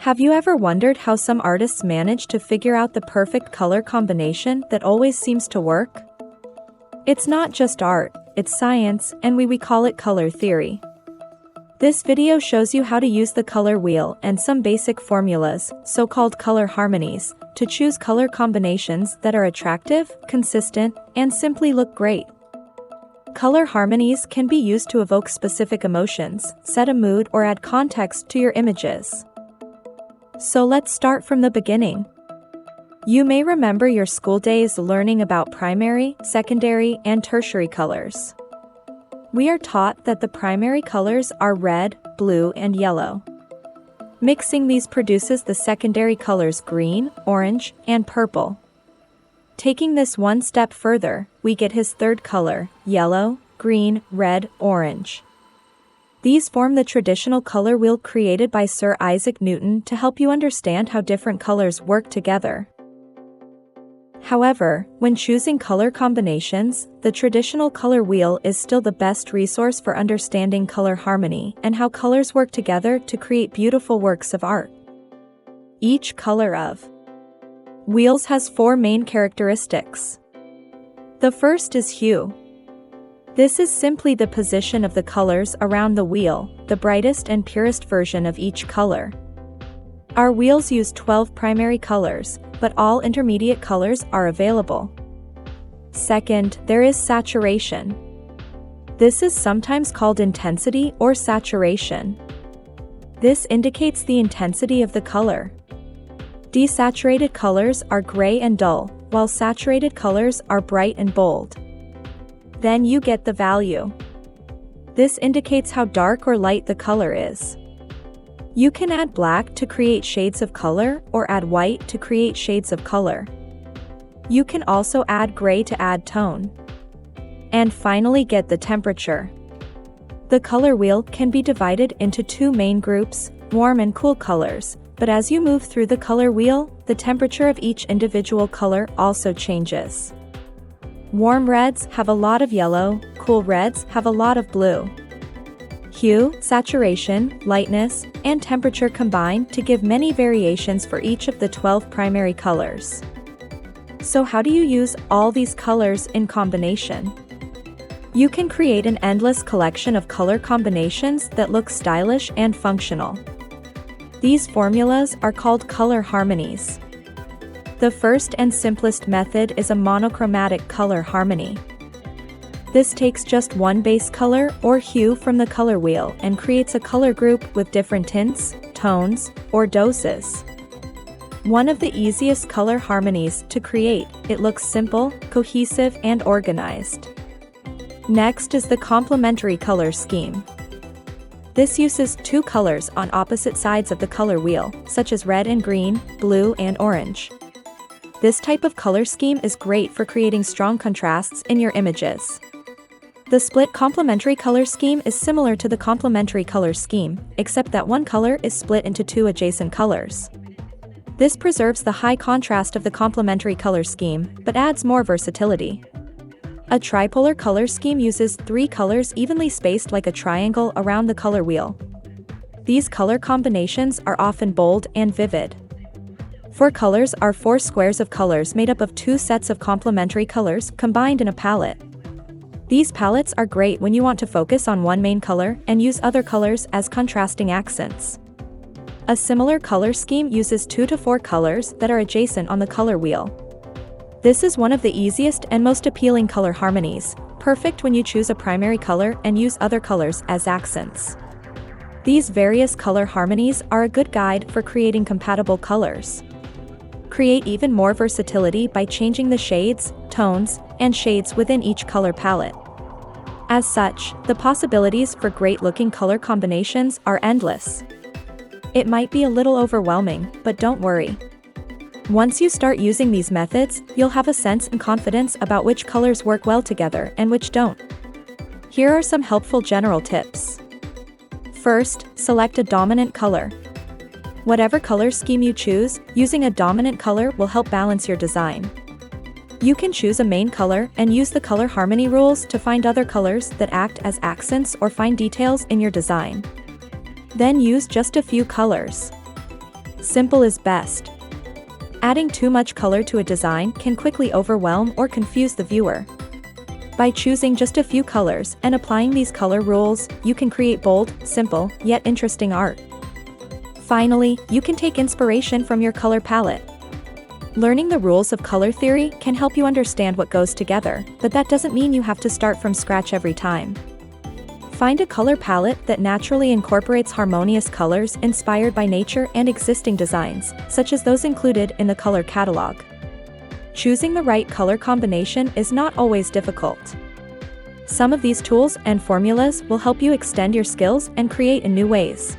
Have you ever wondered how some artists manage to figure out the perfect color combination that always seems to work? It's not just art, it's science, and we call it color theory. This video shows you how to use the color wheel and some basic formulas, so-called color harmonies, to choose color combinations that are attractive, consistent, and simply look great. Color harmonies can be used to evoke specific emotions, set a mood, or add context to your images. So let's start from the beginning. You may remember your school days learning about primary, secondary, and tertiary colors. We are taught that the primary colors are red, blue, and yellow. Mixing these produces the secondary colors green, orange, and purple. Taking this one step further, we get his third color, yellow, green, red, orange. These form the traditional color wheel created by Sir Isaac Newton to help you understand how different colors work together. However, when choosing color combinations, the traditional color wheel is still the best resource for understanding color harmony and how colors work together to create beautiful works of art. Each color of wheels has four main characteristics. The first is hue. This is simply the position of the colors around the wheel, the brightest and purest version of each color. Our wheels use 12 primary colors, but all intermediate colors are available. Second, there is saturation. This is sometimes called intensity or saturation. This indicates the intensity of the color. Desaturated colors are gray and dull, while saturated colors are bright and bold. Then you get the value. This indicates how dark or light the color is. You can add black to create shades of color or add white to create shades of color. You can also add gray to add tone. And finally get the temperature. The color wheel can be divided into two main groups, warm and cool colors, but as you move through the color wheel, the temperature of each individual color also changes. Warm reds have a lot of yellow, cool reds have a lot of blue. Hue, saturation, lightness, and temperature combine to give many variations for each of the 12 primary colors. So how do you use all these colors in combination? You can create an endless collection of color combinations that look stylish and functional. These formulas are called color harmonies. The first and simplest method is a monochromatic color harmony. This takes just one base color or hue from the color wheel and creates a color group with different tints, tones, or doses. One of the easiest color harmonies to create, it looks simple, cohesive, and organized. Next is the complementary color scheme. This uses two colors on opposite sides of the color wheel, such as red and green, blue and orange. This type of color scheme is great for creating strong contrasts in your images. The split complementary color scheme is similar to the complementary color scheme, except that one color is split into two adjacent colors. This preserves the high contrast of the complementary color scheme, but adds more versatility. A tripolar color scheme uses three colors evenly spaced like a triangle around the color wheel. These color combinations are often bold and vivid. Four colors are four squares of colors made up of two sets of complementary colors combined in a palette. These palettes are great when you want to focus on one main color and use other colors as contrasting accents. A similar color scheme uses 2 to 4 colors that are adjacent on the color wheel. This is one of the easiest and most appealing color harmonies, perfect when you choose a primary color and use other colors as accents. These various color harmonies are a good guide for creating compatible colors. Create even more versatility by changing the shades, tones, and shades within each color palette. As such, the possibilities for great-looking color combinations are endless. It might be a little overwhelming, but don't worry. Once you start using these methods, you'll have a sense and confidence about which colors work well together and which don't. Here are some helpful general tips. First, select a dominant color. Whatever color scheme you choose, using a dominant color will help balance your design. You can choose a main color and use the color harmony rules to find other colors that act as accents or fine details in your design. Then use just a few colors. Simple is best. Adding too much color to a design can quickly overwhelm or confuse the viewer. By choosing just a few colors and applying these color rules, you can create bold, simple, yet interesting art. Finally, you can take inspiration from your color palette. Learning the rules of color theory can help you understand what goes together, but that doesn't mean you have to start from scratch every time. Find a color palette that naturally incorporates harmonious colors inspired by nature and existing designs, such as those included in the color catalog. Choosing the right color combination is not always difficult. Some of these tools and formulas will help you extend your skills and create in new ways.